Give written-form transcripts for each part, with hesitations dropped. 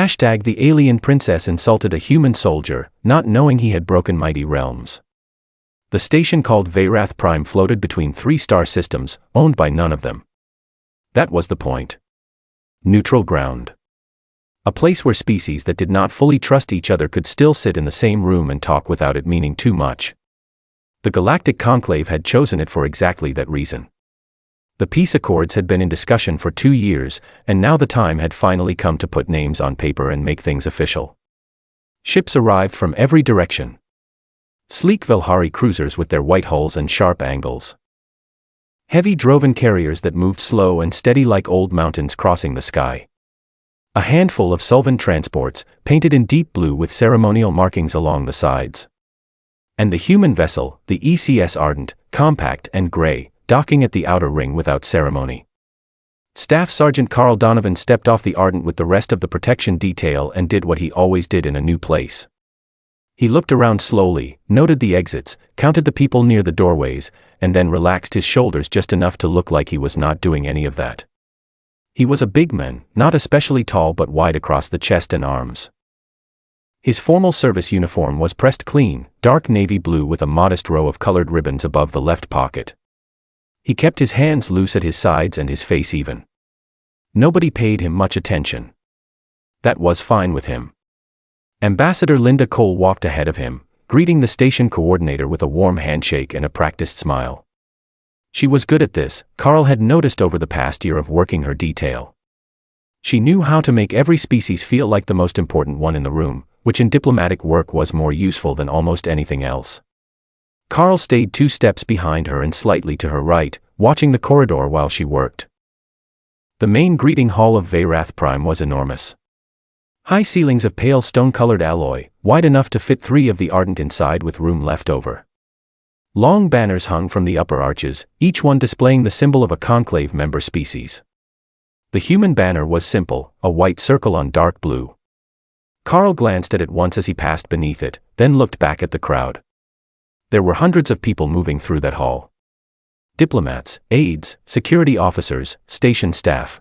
The alien princess insulted a human soldier, not knowing he had broken mighty realms. The station called Veyrath Prime floated between 3-star systems, owned by none of them. That was the point. Neutral ground. A place where species that did not fully trust each other could still sit in the same room and talk without it meaning too much. The Galactic Conclave had chosen it for exactly that reason. The peace accords had been in discussion for 2 years, and now the time had finally come to put names on paper and make things official. Ships arrived from every direction. Sleek Velhari cruisers with their white hulls and sharp angles. Heavy Drovan carriers that moved slow and steady like old mountains crossing the sky. A handful of Sulvan transports, painted in deep blue with ceremonial markings along the sides. And the human vessel, the ECS Ardent, compact and gray, docking at the outer ring without ceremony. Staff Sergeant Carl Donovan stepped off the Ardent with the rest of the protection detail and did what he always did in a new place. He looked around slowly, noted the exits, counted the people near the doorways, and then relaxed his shoulders just enough to look like he was not doing any of that. He was a big man, not especially tall but wide across the chest and arms. His formal service uniform was pressed clean, dark navy blue with a modest row of colored ribbons above the left pocket. He kept his hands loose at his sides and his face even. Nobody paid him much attention. That was fine with him. Ambassador Linda Cole walked ahead of him, greeting the station coordinator with a warm handshake and a practiced smile. She was good at this, Carl had noticed over the past year of working her detail. She knew how to make every species feel like the most important one in the room, which in diplomatic work was more useful than almost anything else. Carl stayed 2 steps behind her and slightly to her right, watching the corridor while she worked. The main greeting hall of Veyrath Prime was enormous. High ceilings of pale stone-colored alloy, wide enough to fit 3 of the Ardent inside with room left over. Long banners hung from the upper arches, each one displaying the symbol of a conclave member species. The human banner was simple, a white circle on dark blue. Carl glanced at it once as he passed beneath it, then looked back at the crowd. There were hundreds of people moving through that hall. Diplomats, aides, security officers, station staff.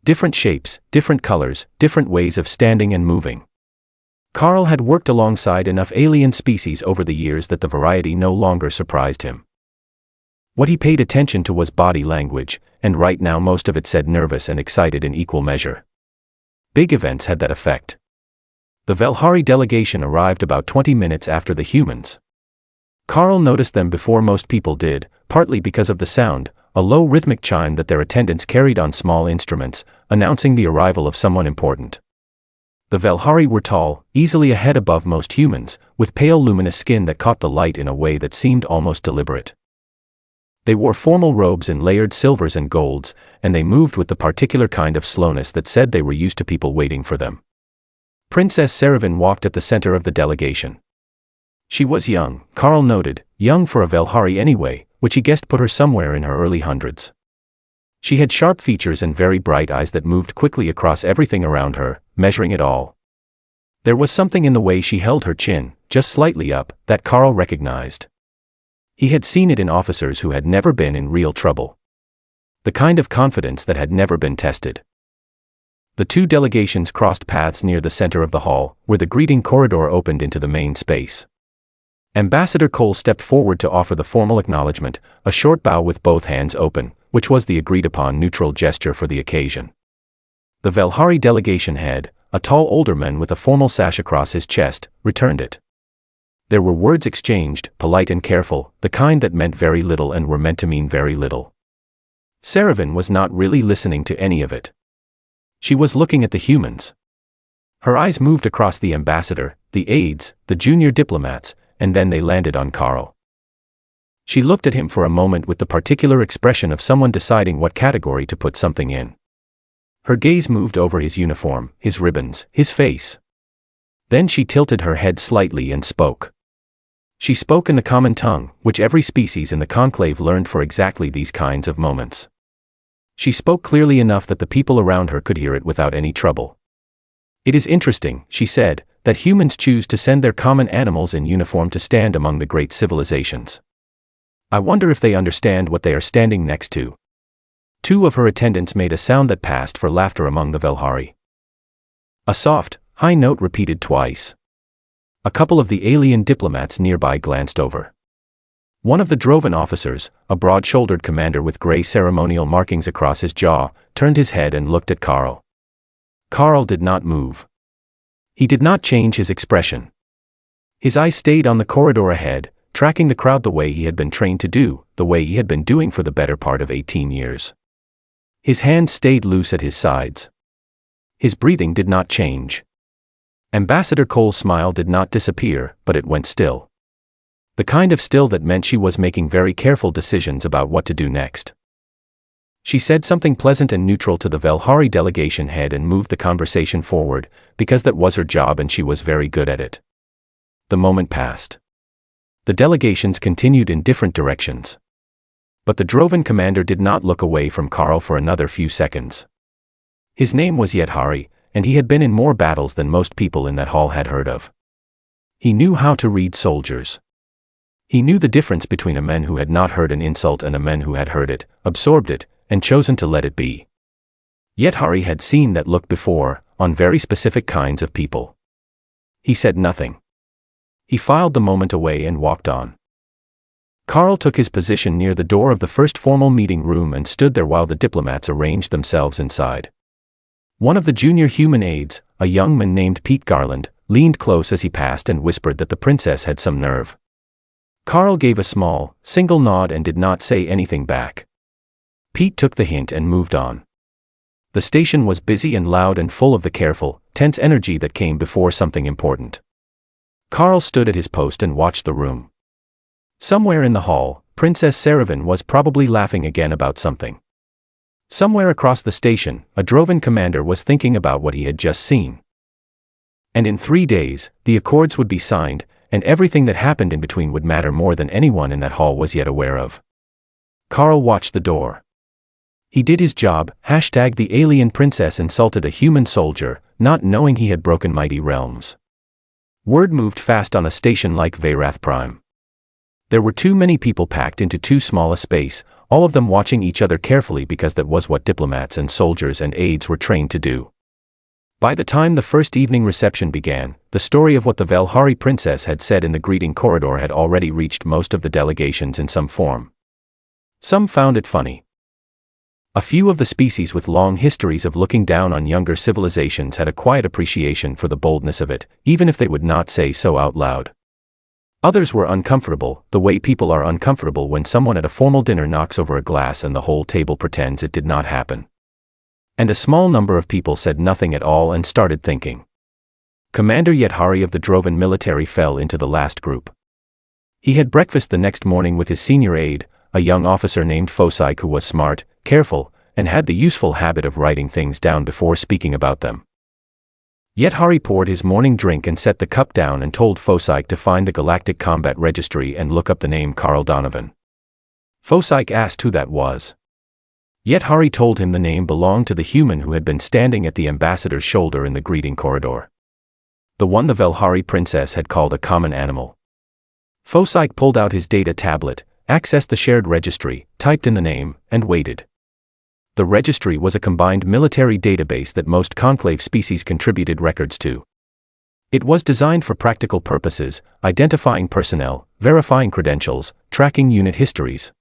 Different shapes, different colors, different ways of standing and moving. Carl had worked alongside enough alien species over the years that the variety no longer surprised him. What he paid attention to was body language, and right now most of it said nervous and excited in equal measure. Big events had that effect. The Velhari delegation arrived about 20 minutes after the humans. Carl noticed them before most people did, partly because of the sound, a low rhythmic chime that their attendants carried on small instruments, announcing the arrival of someone important. The Velhari were tall, easily a head above most humans, with pale luminous skin that caught the light in a way that seemed almost deliberate. They wore formal robes in layered silvers and golds, and they moved with the particular kind of slowness that said they were used to people waiting for them. Princess Seravan walked at the center of the delegation. She was young, Carl noted, young for a Velhari anyway, which he guessed put her somewhere in her early hundreds. She had sharp features and very bright eyes that moved quickly across everything around her, measuring it all. There was something in the way she held her chin, just slightly up, that Carl recognized. He had seen it in officers who had never been in real trouble. The kind of confidence that had never been tested. The 2 delegations crossed paths near the center of the hall, where the greeting corridor opened into the main space. Ambassador Cole stepped forward to offer the formal acknowledgement, a short bow with both hands open, which was the agreed-upon neutral gesture for the occasion. The Velhari delegation head, a tall older man with a formal sash across his chest, returned it. There were words exchanged, polite and careful, the kind that meant very little and were meant to mean very little. Seravan was not really listening to any of it. She was looking at the humans. Her eyes moved across the ambassador, the aides, the junior diplomats, and then they landed on Carl. She looked at him for a moment with the particular expression of someone deciding what category to put something in. Her gaze moved over his uniform, his ribbons, his face. Then she tilted her head slightly and spoke. She spoke in the common tongue, which every species in the conclave learned for exactly these kinds of moments. She spoke clearly enough that the people around her could hear it without any trouble. It is interesting, she said, that humans choose to send their common animals in uniform to stand among the great civilizations. I wonder if they understand what they are standing next to. 2 of her attendants made a sound that passed for laughter among the Velhari. A soft, high note repeated twice. A couple of the alien diplomats nearby glanced over. One of the Drovan officers, a broad-shouldered commander with gray ceremonial markings across his jaw, turned his head and looked at Carl. Carl did not move. He did not change his expression. His eyes stayed on the corridor ahead, tracking the crowd the way he had been trained to do, the way he had been doing for the better part of 18 years. His hands stayed loose at his sides. His breathing did not change. Ambassador Cole's smile did not disappear, but it went still. The kind of still that meant she was making very careful decisions about what to do next. She said something pleasant and neutral to the Velhari delegation head and moved the conversation forward, because that was her job and she was very good at it. The moment passed. The delegations continued in different directions. But the Drovan commander did not look away from Carl for another few seconds. His name was Yethari, and he had been in more battles than most people in that hall had heard of. He knew how to read soldiers. He knew the difference between a man who had not heard an insult and a man who had heard it, absorbed it, and chosen to let it be. Yethari had seen that look before, on very specific kinds of people. He said nothing. He filed the moment away and walked on. Carl took his position near the door of the first formal meeting room and stood there while the diplomats arranged themselves inside. One of the junior human aides, a young man named Pete Garland, leaned close as he passed and whispered that the princess had some nerve. Carl gave a small, single nod and did not say anything back. Pete took the hint and moved on. The station was busy and loud and full of the careful, tense energy that came before something important. Carl stood at his post and watched the room. Somewhere in the hall, Princess Saravan was probably laughing again about something. Somewhere across the station, a Drovan commander was thinking about what he had just seen. And in 3 days, the accords would be signed, and everything that happened in between would matter more than anyone in that hall was yet aware of. Carl watched the door. He did his job. The alien princess insulted a human soldier, not knowing he had broken mighty realms. Word moved fast on a station like Veyrath Prime. There were too many people packed into too small a space, all of them watching each other carefully because that was what diplomats and soldiers and aides were trained to do. By the time the first evening reception began, the story of what the Velhari princess had said in the greeting corridor had already reached most of the delegations in some form. Some found it funny. A few of the species with long histories of looking down on younger civilizations had a quiet appreciation for the boldness of it, even if they would not say so out loud. Others were uncomfortable, the way people are uncomfortable when someone at a formal dinner knocks over a glass and the whole table pretends it did not happen. And a small number of people said nothing at all and started thinking. Commander Yethari of the Drovan military fell into the last group. He had breakfast the next morning with his senior aide, a young officer named Fosaik who was smart, careful, and had the useful habit of writing things down before speaking about them. Yethari poured his morning drink and set the cup down and told Fosaik to find the Galactic Combat Registry and look up the name Carl Donovan. Fosaik asked who that was. Yethari told him the name belonged to the human who had been standing at the ambassador's shoulder in the greeting corridor. The one the Velhari princess had called a common animal. Fosaik pulled out his data tablet, accessed the shared registry, typed in the name, and waited. The registry was a combined military database that most conclave species contributed records to. It was designed for practical purposes, identifying personnel, verifying credentials, tracking unit histories.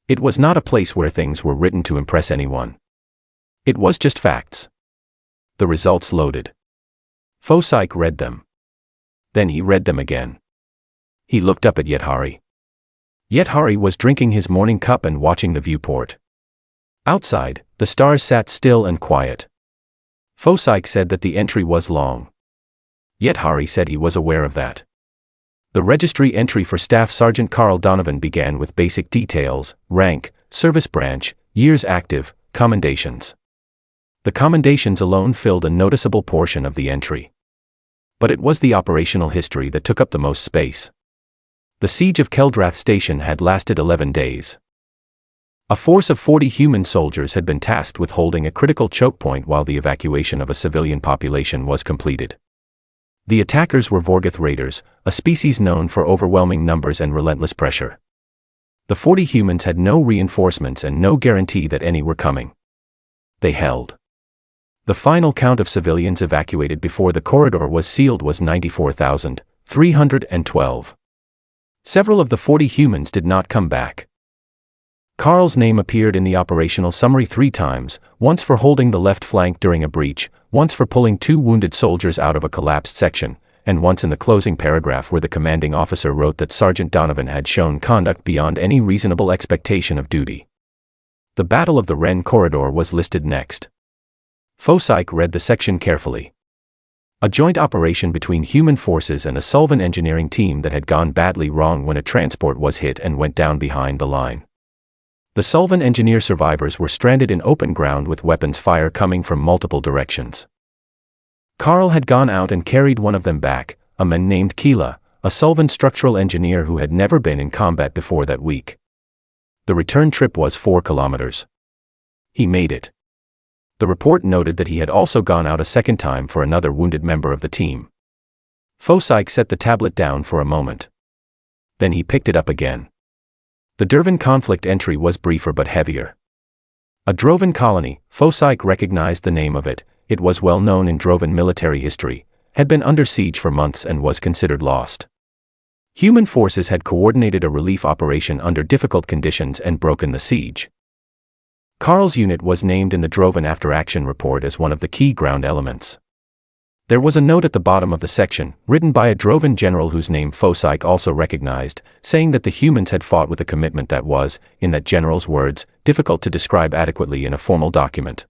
It was not a place where things were written to impress anyone. It was just facts. The results loaded. Fosaik read them. Then he read them again. He looked up at Yethari. Yethari was drinking his morning cup and watching the viewport. Outside, the stars sat still and quiet. Fosaik said that the entry was long. Yethari said he was aware of that. The registry entry for Staff Sergeant Carl Donovan began with basic details: rank, service branch, years active, commendations. The commendations alone filled a noticeable portion of the entry. But it was the operational history that took up the most space. The siege of Keldrath Station had lasted 11 days. A force of 40 human soldiers had been tasked with holding a critical choke point while the evacuation of a civilian population was completed. The attackers were Vorgoth raiders, a species known for overwhelming numbers and relentless pressure. The 40 humans had no reinforcements and no guarantee that any were coming. They held. The final count of civilians evacuated before the corridor was sealed was 94,312. Several of the 40 humans did not come back. Carl's name appeared in the operational summary 3 times, once for holding the left flank during a breach, once for pulling 2 wounded soldiers out of a collapsed section, and once in the closing paragraph where the commanding officer wrote that Sergeant Donovan had shown conduct beyond any reasonable expectation of duty. The Battle of the Ren Corridor was listed next. Fosyke read the section carefully. A joint operation between human forces and a Sullivan engineering team that had gone badly wrong when a transport was hit and went down behind the line. The Sullivan engineer survivors were stranded in open ground with weapons fire coming from multiple directions. Carl had gone out and carried one of them back, a man named Keela, a Sullivan structural engineer who had never been in combat before that week. The return trip was 4 kilometers. He made it. The report noted that he had also gone out a second time for another wounded member of the team. Fosyke set the tablet down for a moment. Then he picked it up again. The Dervan conflict entry was briefer but heavier. A Drovan colony, Fosyke recognized the name of it. It was well known in Drovan military history, had been under siege for months and was considered lost. Human forces had coordinated a relief operation under difficult conditions and broken the siege. Carl's unit was named in the Drovan after-action report as one of the key ground elements. There was a note at the bottom of the section, written by a Drovan general whose name Fosyke also recognized, saying that the humans had fought with a commitment that was, in that general's words, difficult to describe adequately in a formal document.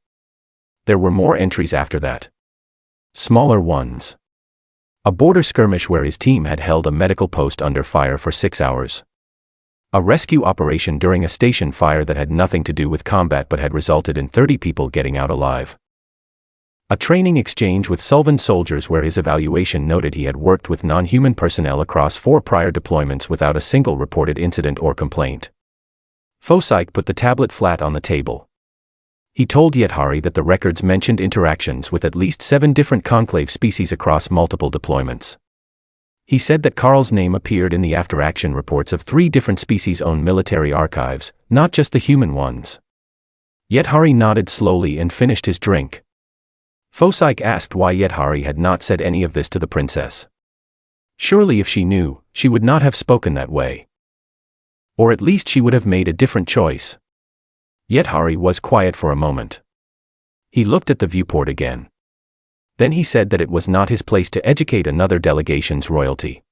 There were more entries after that. Smaller ones. A border skirmish where his team had held a medical post under fire for 6 hours. A rescue operation during a station fire that had nothing to do with combat but had resulted in 30 people getting out alive. A training exchange with Sullivan soldiers where his evaluation noted he had worked with non-human personnel across 4 prior deployments without a single reported incident or complaint. Fosyke put the tablet flat on the table. He told Yethari that the records mentioned interactions with at least 7 different conclave species across multiple deployments. He said that Carl's name appeared in the after-action reports of 3 different species-owned military archives, not just the human ones. Yethari nodded slowly and finished his drink. Fosyke asked why Yethari had not said any of this to the princess. Surely if she knew, she would not have spoken that way. Or at least she would have made a different choice. Yethari was quiet for a moment. He looked at the viewport again. Then he said that it was not his place to educate another delegation's royalty.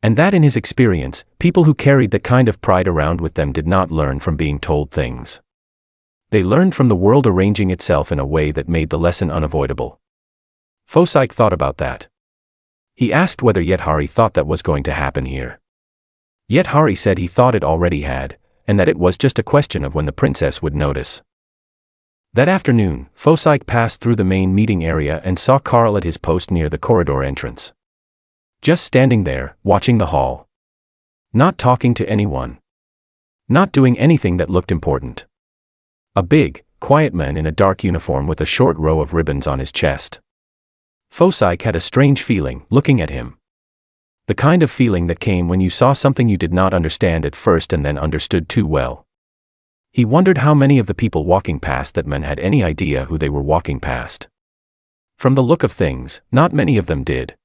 And that in his experience, people who carried that kind of pride around with them did not learn from being told things. They learned from the world arranging itself in a way that made the lesson unavoidable. Fosyke thought about that. He asked whether Yethari thought that was going to happen here. Yethari said he thought it already had, and that it was just a question of when the princess would notice. That afternoon, Fosyke passed through the main meeting area and saw Carl at his post near the corridor entrance. Just standing there, watching the hall. Not talking to anyone. Not doing anything that looked important. A big, quiet man in a dark uniform with a short row of ribbons on his chest. Fosyke had a strange feeling, looking at him. The kind of feeling that came when you saw something you did not understand at first and then understood too well. He wondered how many of the people walking past that man had any idea who they were walking past. From the look of things, not many of them did.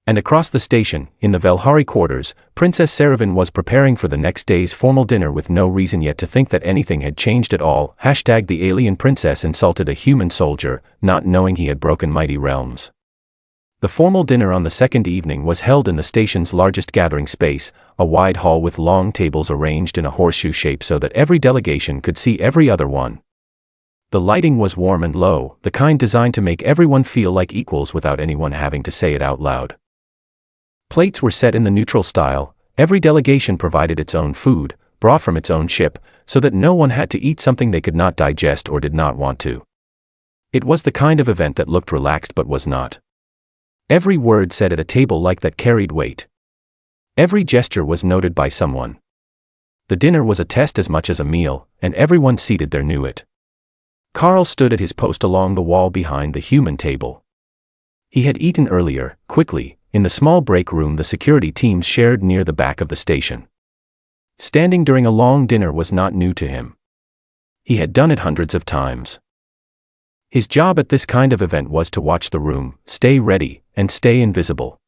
And across the station, in the Velhari quarters, Princess Saravan was preparing for the next day's formal dinner with no reason yet to think that anything had changed at all. #The alien princess insulted a human soldier, not knowing he had broken mighty realms. The formal dinner on the second evening was held in the station's largest gathering space, a wide hall with long tables arranged in a horseshoe shape so that every delegation could see every other one. The lighting was warm and low, the kind designed to make everyone feel like equals without anyone having to say it out loud. Plates were set in the neutral style, every delegation provided its own food, brought from its own ship, so that no one had to eat something they could not digest or did not want to. It was the kind of event that looked relaxed but was not. Every word said at a table like that carried weight. Every gesture was noted by someone. The dinner was a test as much as a meal, and everyone seated there knew it. Carl stood at his post along the wall behind the human table. He had eaten earlier, quickly, in the small break room the security teams shared near the back of the station. Standing during a long dinner was not new to him. He had done it hundreds of times. His job at this kind of event was to watch the room, stay ready, and stay invisible.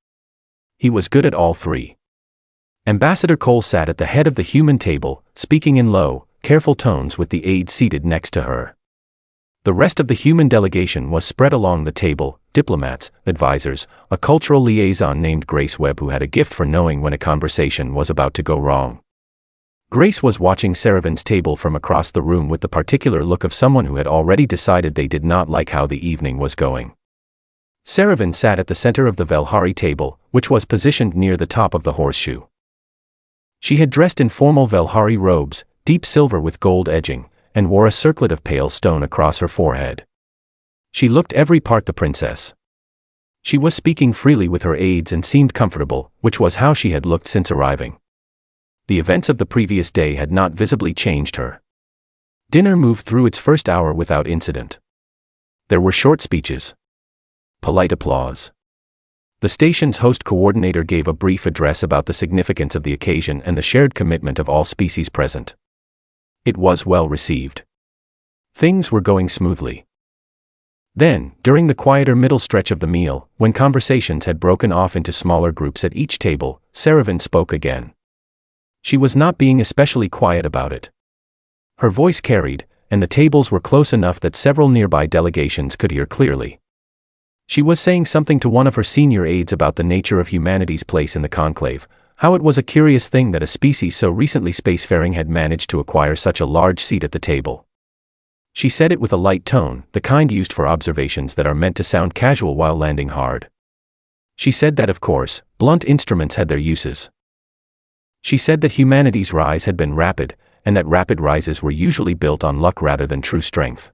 He was good at all three. Ambassador Cole sat at the head of the human table, speaking in low, careful tones with the aides seated next to her. The rest of the human delegation was spread along the table, diplomats, advisors, a cultural liaison named Grace Webb who had a gift for knowing when a conversation was about to go wrong. Grace was watching Saravin's table from across the room with the particular look of someone who had already decided they did not like how the evening was going. Saravin sat at the center of the Velhari table, which was positioned near the top of the horseshoe. She had dressed in formal Velhari robes, deep silver with gold edging, and wore a circlet of pale stone across her forehead. She looked every part the princess. She was speaking freely with her aides and seemed comfortable, which was how she had looked since arriving. The events of the previous day had not visibly changed her. Dinner moved through its first hour without incident. There were short speeches. Polite applause. The station's host coordinator gave a brief address about the significance of the occasion and the shared commitment of all species present. It was well received. Things were going smoothly. Then, during the quieter middle stretch of the meal, when conversations had broken off into smaller groups at each table, Saravin spoke again. She was not being especially quiet about it. Her voice carried, and the tables were close enough that several nearby delegations could hear clearly. She was saying something to one of her senior aides about the nature of humanity's place in the conclave, how it was a curious thing that a species so recently spacefaring had managed to acquire such a large seat at the table. She said it with a light tone, the kind used for observations that are meant to sound casual while landing hard. She said that, of course, blunt instruments had their uses. She said that humanity's rise had been rapid, and that rapid rises were usually built on luck rather than true strength.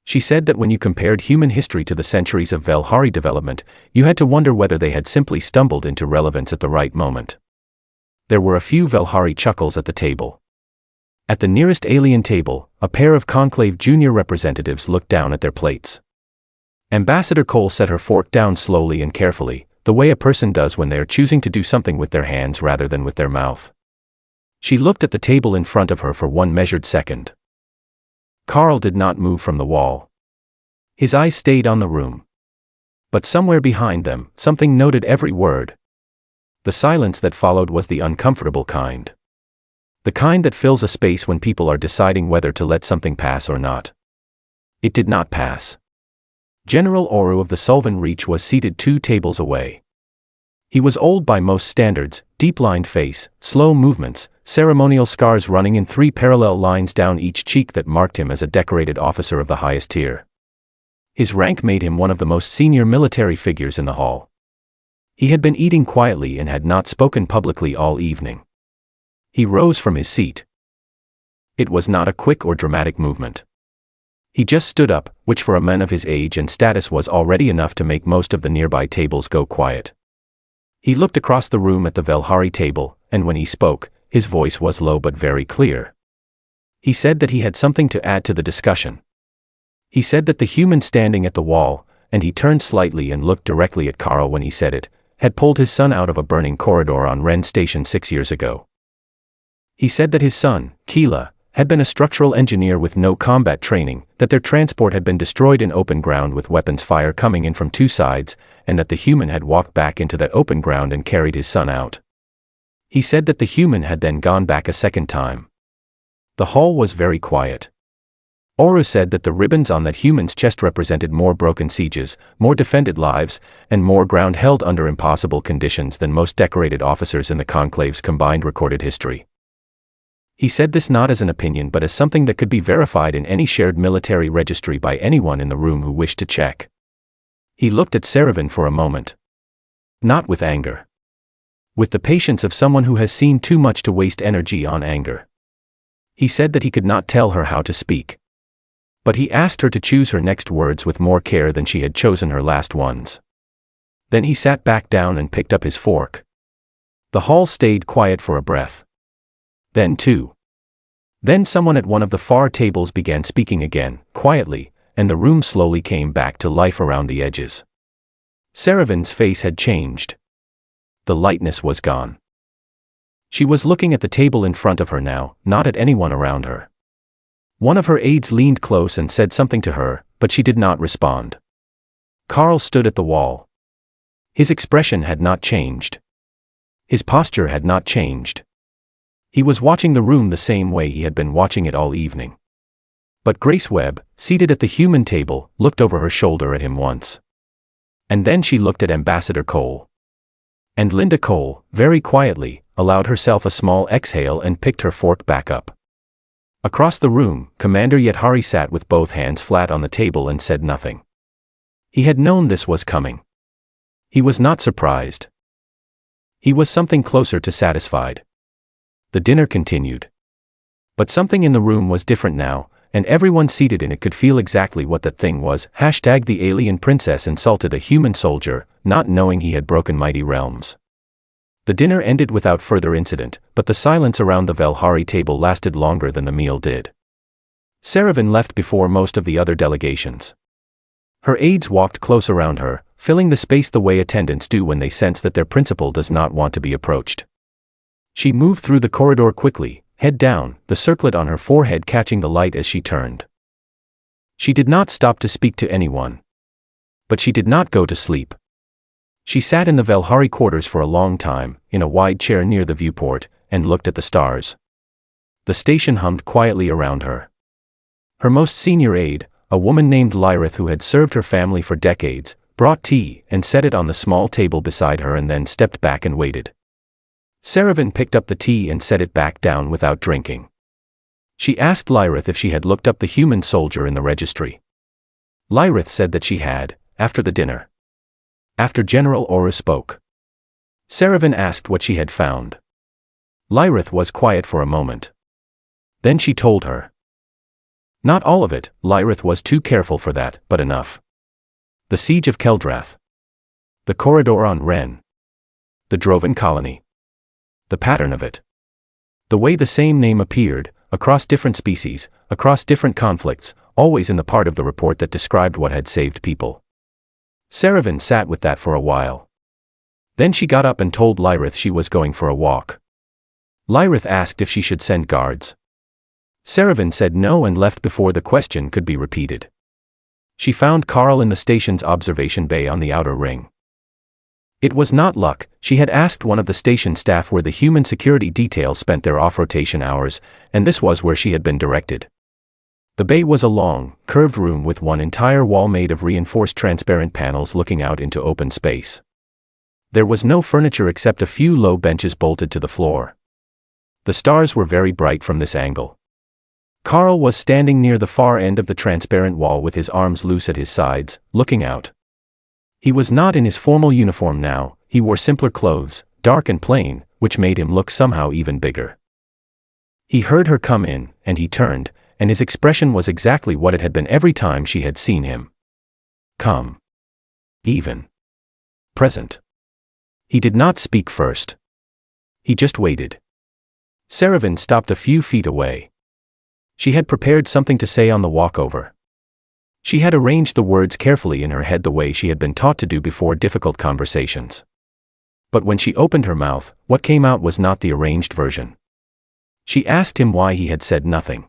She said that when you compared human history to the centuries of Velhari development, you had to wonder whether they had simply stumbled into relevance at the right moment. There were a few Velhari chuckles at the table. At the nearest alien table, a pair of conclave junior representatives looked down at their plates. Ambassador Cole set her fork down slowly and carefully, the way a person does when they are choosing to do something with their hands rather than with their mouth. She looked at the table in front of her for one measured second. Carl did not move from the wall. His eyes stayed on the room. But somewhere behind them, something noted every word. The silence that followed was the uncomfortable kind. The kind that fills a space when people are deciding whether to let something pass or not. It did not pass. General Oru of the Sulvan Reach was seated 2 tables away. He was old by most standards, deep-lined face, slow movements, ceremonial scars running in 3 parallel lines down each cheek that marked him as a decorated officer of the highest tier. His rank made him one of the most senior military figures in the hall. He had been eating quietly and had not spoken publicly all evening. He rose from his seat. It was not a quick or dramatic movement. He just stood up, which for a man of his age and status was already enough to make most of the nearby tables go quiet. He looked across the room at the Velhari table, and when he spoke, his voice was low but very clear. He said that he had something to add to the discussion. He said that the human standing at the wall, and he turned slightly and looked directly at Carl when he said it, had pulled his son out of a burning corridor on Ren Station 6 years ago. He said that his son, Keela, had been a structural engineer with no combat training, that their transport had been destroyed in open ground with weapons fire coming in from 2 sides, and that the human had walked back into that open ground and carried his son out. He said that the human had then gone back a second time. The hall was very quiet. Oru said that the ribbons on that human's chest represented more broken sieges, more defended lives, and more ground held under impossible conditions than most decorated officers in the Conclave's combined recorded history. He said this not as an opinion but as something that could be verified in any shared military registry by anyone in the room who wished to check. He looked at Saravin for a moment. Not with anger. With the patience of someone who has seen too much to waste energy on anger. He said that he could not tell her how to speak. But he asked her to choose her next words with more care than she had chosen her last ones. Then he sat back down and picked up his fork. The hall stayed quiet for a breath. Then someone at one of the far tables began speaking again, quietly, and the room slowly came back to life around the edges. Saravin's face had changed. The lightness was gone. She was looking at the table in front of her now, not at anyone around her. One of her aides leaned close and said something to her, but she did not respond. Carl stood at the wall. His expression had not changed. His posture had not changed. He was watching the room the same way he had been watching it all evening. But Grace Webb, seated at the human table, looked over her shoulder at him once. And then she looked at Ambassador Cole. And Linda Cole, very quietly, allowed herself a small exhale and picked her fork back up. Across the room, Commander Yethari sat with both hands flat on the table and said nothing. He had known this was coming. He was not surprised. He was something closer to satisfied. The dinner continued. But something in the room was different now, and everyone seated in it could feel exactly what that thing was. The alien princess insulted a human soldier, not knowing he had broken mighty realms. The dinner ended without further incident, but the silence around the Velhari table lasted longer than the meal did. Saravan left before most of the other delegations. Her aides walked close around her, filling the space the way attendants do when they sense that their principal does not want to be approached. She moved through the corridor quickly, head down, the circlet on her forehead catching the light as she turned. She did not stop to speak to anyone. But she did not go to sleep. She sat in the Velhari quarters for a long time, in a wide chair near the viewport, and looked at the stars. The station hummed quietly around her. Her most senior aide, a woman named Lyrith who had served her family for decades, brought tea and set it on the small table beside her and then stepped back and waited. Saravan picked up the tea and set it back down without drinking. She asked Lyrith if she had looked up the human soldier in the registry. Lyrith said that she had, after the dinner. After General Aura spoke. Saravan asked what she had found. Lyrith was quiet for a moment. Then she told her. Not all of it, Lyrith was too careful for that, but enough. The siege of Keldrath. The corridor on Ren. The Drovan colony. The pattern of it. The way the same name appeared, across different species, across different conflicts, always in the part of the report that described what had saved people. Saravan sat with that for a while. Then she got up and told Lyrith she was going for a walk. Lyrith asked if she should send guards. Saravan said no and left before the question could be repeated. She found Carl in the station's observation bay on the outer ring. It was not luck. She had asked one of the station staff where the human security detail spent their off-rotation hours, and this was where she had been directed. The bay was a long, curved room with one entire wall made of reinforced transparent panels looking out into open space. There was no furniture except a few low benches bolted to the floor. The stars were very bright from this angle. Carl was standing near the far end of the transparent wall with his arms loose at his sides, looking out. He was not in his formal uniform now, he wore simpler clothes, dark and plain, which made him look somehow even bigger. He heard her come in, and he turned, and his expression was exactly what it had been every time she had seen him. Calm. Even. Present. He did not speak first. He just waited. Saravan stopped a few feet away. She had prepared something to say on the walkover. She had arranged the words carefully in her head the way she had been taught to do before difficult conversations. But when she opened her mouth, what came out was not the arranged version. She asked him why he had said nothing.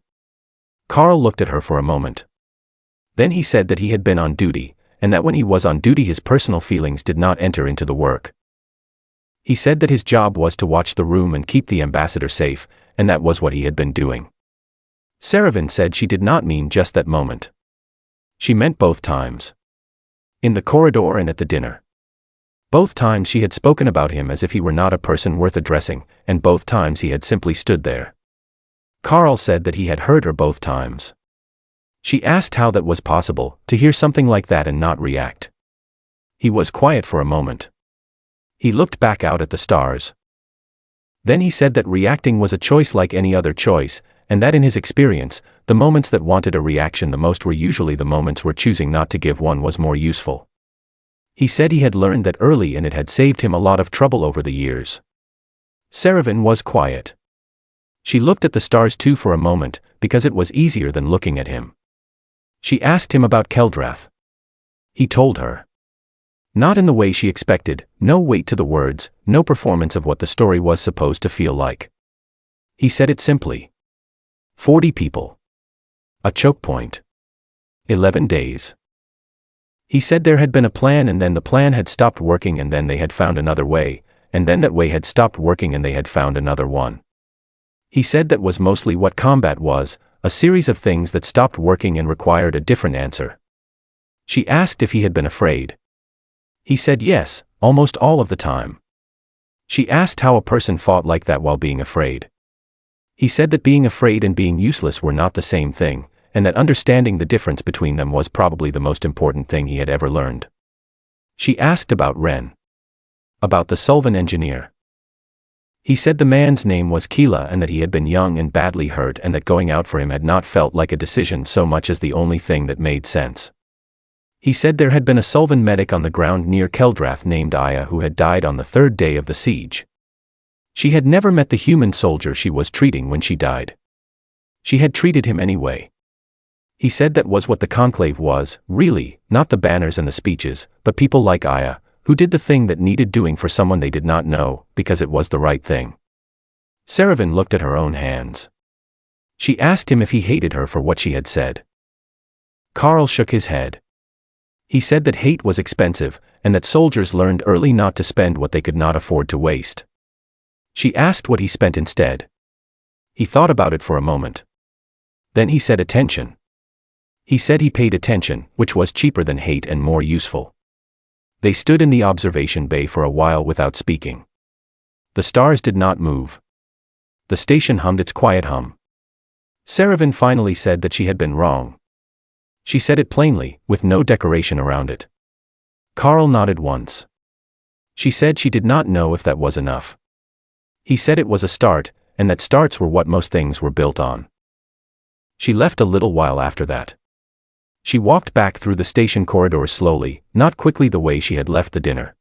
Carl looked at her for a moment. Then he said that he had been on duty, and that when he was on duty his personal feelings did not enter into the work. He said that his job was to watch the room and keep the ambassador safe, and that was what he had been doing. Saravan said she did not mean just that moment. She meant both times. In the corridor and at the dinner. Both times she had spoken about him as if he were not a person worth addressing, and both times he had simply stood there. Carl said that he had heard her both times. She asked how that was possible, to hear something like that and not react. He was quiet for a moment. He looked back out at the stars. Then he said that reacting was a choice like any other choice, and that in his experience, the moments that wanted a reaction the most were usually the moments where choosing not to give one was more useful. He said he had learned that early and it had saved him a lot of trouble over the years. Saravan was quiet. She looked at the stars too for a moment, because it was easier than looking at him. She asked him about Keldrath. He told her. Not in the way she expected, no weight to the words, no performance of what the story was supposed to feel like. He said it simply. 40 people. A choke point. 11 days. He said there had been a plan and then the plan had stopped working and then they had found another way, and then that way had stopped working and they had found another one. He said that was mostly what combat was, a series of things that stopped working and required a different answer. She asked if he had been afraid. He said yes, almost all of the time. She asked how a person fought like that while being afraid. He said that being afraid and being useless were not the same thing, and that understanding the difference between them was probably the most important thing he had ever learned. She asked about Ren. About the Sullivan engineer. He said the man's name was Keela and that he had been young and badly hurt and that going out for him had not felt like a decision so much as the only thing that made sense. He said there had been a Sullivan medic on the ground near Keldrath named Aya who had died on the third day of the siege. She had never met the human soldier she was treating when she died. She had treated him anyway. He said that was what the conclave was, really, not the banners and the speeches, but people like Aya, who did the thing that needed doing for someone they did not know, because it was the right thing. Saravan looked at her own hands. She asked him if he hated her for what she had said. Carl shook his head. He said that hate was expensive, and that soldiers learned early not to spend what they could not afford to waste. She asked what he spent instead. He thought about it for a moment. Then he said attention. He said he paid attention, which was cheaper than hate and more useful. They stood in the observation bay for a while without speaking. The stars did not move. The station hummed its quiet hum. Saravan finally said that she had been wrong. She said it plainly, with no decoration around it. Carl nodded once. She said she did not know if that was enough. He said it was a start, and that starts were what most things were built on. She left a little while after that. She walked back through the station corridors slowly, not quickly the way she had left the dinner.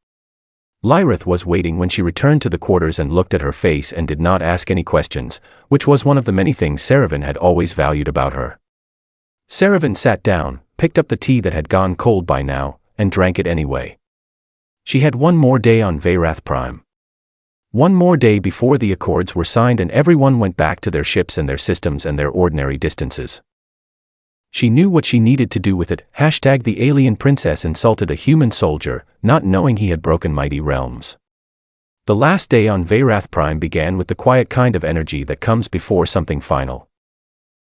Lyrith was waiting when she returned to the quarters and looked at her face and did not ask any questions, which was one of the many things Saravan had always valued about her. Saravan sat down, picked up the tea that had gone cold by now, and drank it anyway. She had one more day on Veyrath Prime. One more day before the accords were signed and everyone went back to their ships and their systems and their ordinary distances. She knew what she needed to do with it. The alien princess insulted a human soldier, not knowing he had broken mighty realms. The last day on Veyrath Prime began with the quiet kind of energy that comes before something final.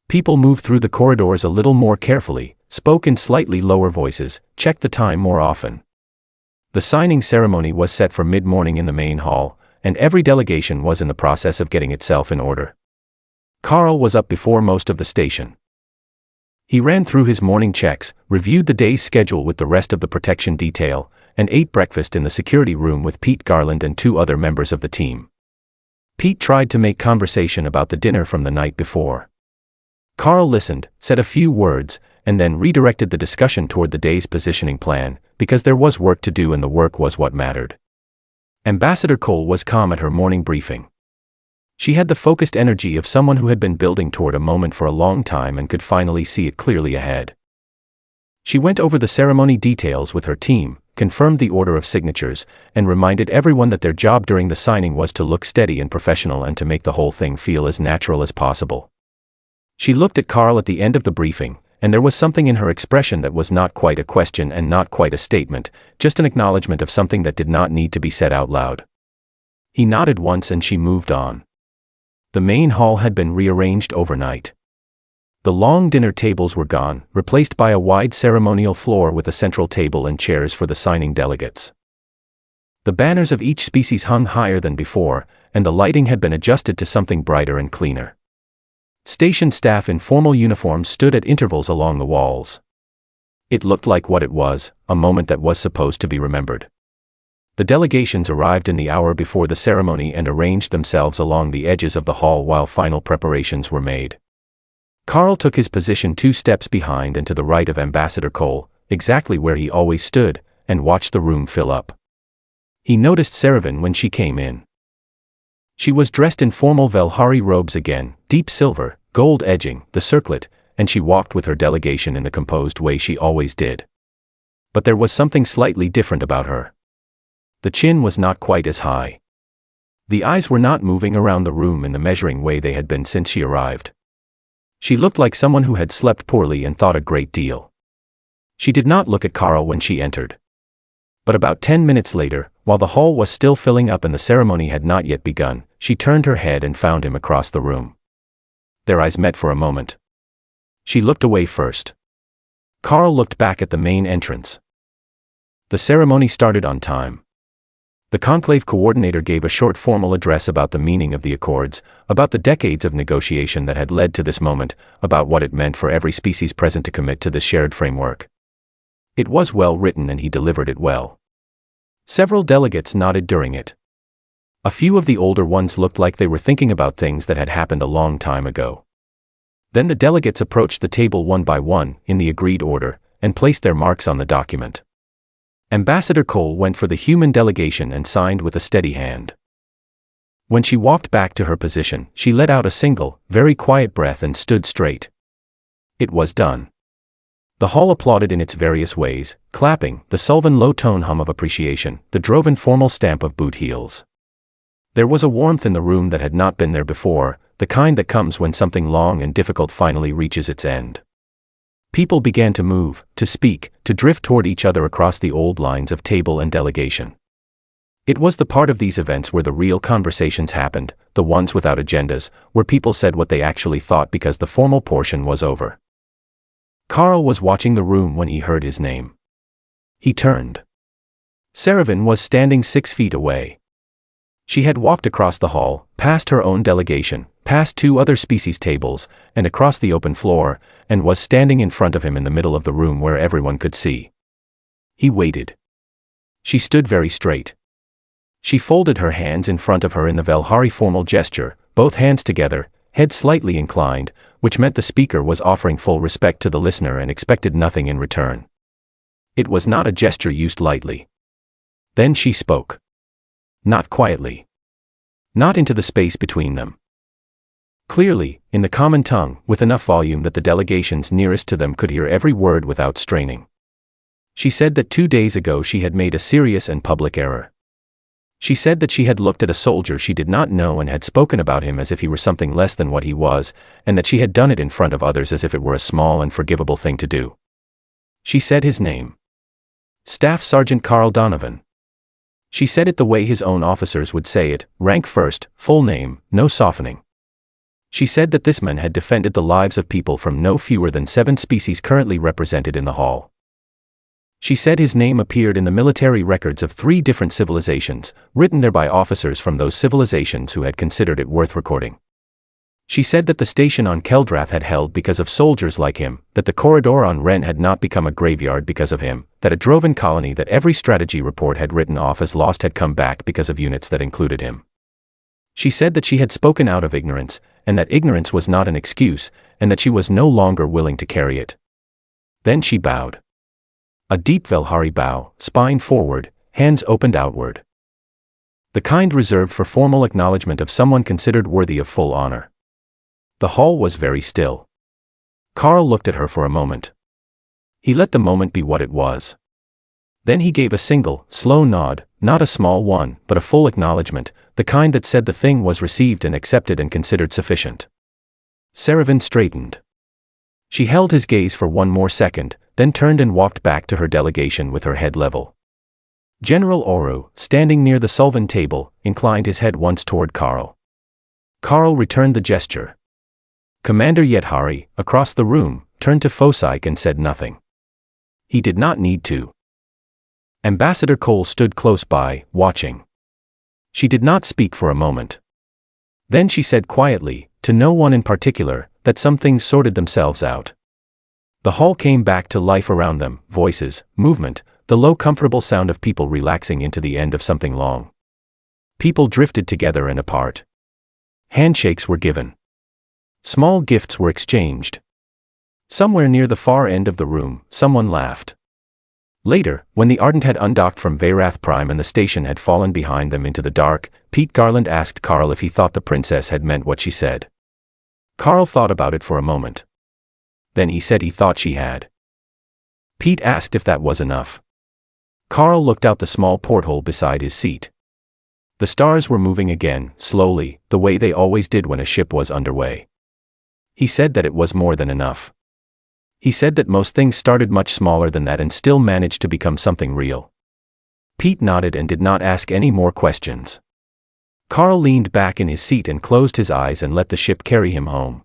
People moved through the corridors a little more carefully, spoke in slightly lower voices, checked the time more often. The signing ceremony was set for mid-morning in the main hall, and every delegation was in the process of getting itself in order. Carl was up before most of the station. He ran through his morning checks, reviewed the day's schedule with the rest of the protection detail, and ate breakfast in the security room with Pete Garland and 2 other members of the team. Pete tried to make conversation about the dinner from the night before. Carl listened, said a few words, and then redirected the discussion toward the day's positioning plan, because there was work to do and the work was what mattered. Ambassador Cole was calm at her morning briefing. She had the focused energy of someone who had been building toward a moment for a long time and could finally see it clearly ahead. She went over the ceremony details with her team, confirmed the order of signatures, and reminded everyone that their job during the signing was to look steady and professional and to make the whole thing feel as natural as possible. She looked at Carl at the end of the briefing, and there was something in her expression that was not quite a question and not quite a statement, just an acknowledgement of something that did not need to be said out loud. He nodded once and she moved on. The main hall had been rearranged overnight. The long dinner tables were gone, replaced by a wide ceremonial floor with a central table and chairs for the signing delegates. The banners of each species hung higher than before, and the lighting had been adjusted to something brighter and cleaner. Station staff in formal uniforms stood at intervals along the walls. It looked like what it was, a moment that was supposed to be remembered. The delegations arrived in the hour before the ceremony and arranged themselves along the edges of the hall while final preparations were made. Carl took his position 2 steps behind and to the right of Ambassador Cole, exactly where he always stood, and watched the room fill up. He noticed Saravan when she came in. She was dressed in formal Velhari robes again, deep silver, gold edging, the circlet, and she walked with her delegation in the composed way she always did. But there was something slightly different about her. The chin was not quite as high. The eyes were not moving around the room in the measuring way they had been since she arrived. She looked like someone who had slept poorly and thought a great deal. She did not look at Carl when she entered. But about 10 minutes later, while the hall was still filling up and the ceremony had not yet begun, she turned her head and found him across the room. Their eyes met for a moment. She looked away first. Carl looked back at the main entrance. The ceremony started on time. The conclave coordinator gave a short formal address about the meaning of the accords, about the decades of negotiation that had led to this moment, about what it meant for every species present to commit to this shared framework. It was well written and he delivered it well. Several delegates nodded during it. A few of the older ones looked like they were thinking about things that had happened a long time ago. Then the delegates approached the table one by one, in the agreed order, and placed their marks on the document. Ambassador Cole went for the human delegation and signed with a steady hand. When she walked back to her position, she let out a single, very quiet breath and stood straight. It was done. The hall applauded in its various ways, clapping, the Sullivan low-tone hum of appreciation, the droven formal stamp of boot heels. There was a warmth in the room that had not been there before, the kind that comes when something long and difficult finally reaches its end. People began to move, to speak, to drift toward each other across the old lines of table and delegation. It was the part of these events where the real conversations happened, the ones without agendas, where people said what they actually thought because the formal portion was over. Carl was watching the room when he heard his name. He turned. Saravan was standing 6 feet away. She had walked across the hall, past her own delegation, past 2 other species tables, and across the open floor, and was standing in front of him in the middle of the room where everyone could see. He waited. She stood very straight. She folded her hands in front of her in the Velhari formal gesture, both hands together, head slightly inclined, which meant the speaker was offering full respect to the listener and expected nothing in return. It was not a gesture used lightly. Then she spoke. Not quietly. Not into the space between them. Clearly, in the common tongue, with enough volume that the delegations nearest to them could hear every word without straining. She said that 2 days ago she had made a serious and public error. She said that she had looked at a soldier she did not know and had spoken about him as if he were something less than what he was, and that she had done it in front of others as if it were a small and forgivable thing to do. She said his name. Staff Sergeant Carl Donovan. She said it the way his own officers would say it, rank first, full name, no softening. She said that this man had defended the lives of people from no fewer than 7 species currently represented in the hall. She said his name appeared in the military records of 3 different civilizations, written there by officers from those civilizations who had considered it worth recording. She said that the station on Keldrath had held because of soldiers like him, that the corridor on Ren had not become a graveyard because of him, that a Droven colony that every strategy report had written off as lost had come back because of units that included him. She said that she had spoken out of ignorance, and that ignorance was not an excuse, and that she was no longer willing to carry it. Then she bowed. A deep Velhari bow, spine forward, hands opened outward. The kind reserved for formal acknowledgement of someone considered worthy of full honor. The hall was very still. Carl looked at her for a moment. He let the moment be what it was. Then he gave a single, slow nod, not a small one, but a full acknowledgement, the kind that said the thing was received and accepted and considered sufficient. Saravan straightened. She held his gaze for one more second, then turned and walked back to her delegation with her head level. General Oru, standing near the Sullivan table, inclined his head once toward Carl. Carl returned the gesture. Commander Yethari, across the room, turned to Fosyke and said nothing. He did not need to. Ambassador Cole stood close by, watching. She did not speak for a moment. Then she said quietly, to no one in particular, that some things sorted themselves out. The hall came back to life around them, voices, movement, the low comfortable sound of people relaxing into the end of something long. People drifted together and apart. Handshakes were given. Small gifts were exchanged. Somewhere near the far end of the room, someone laughed. Later, when the Ardent had undocked from Veyrath Prime and the station had fallen behind them into the dark, Pete Garland asked Carl if he thought the princess had meant what she said. Carl thought about it for a moment. Then he said he thought she had. Pete asked if that was enough. Carl looked out the small porthole beside his seat. The stars were moving again, slowly, the way they always did when a ship was underway. He said that it was more than enough. He said that most things started much smaller than that and still managed to become something real. Pete nodded and did not ask any more questions. Carl leaned back in his seat and closed his eyes and let the ship carry him home.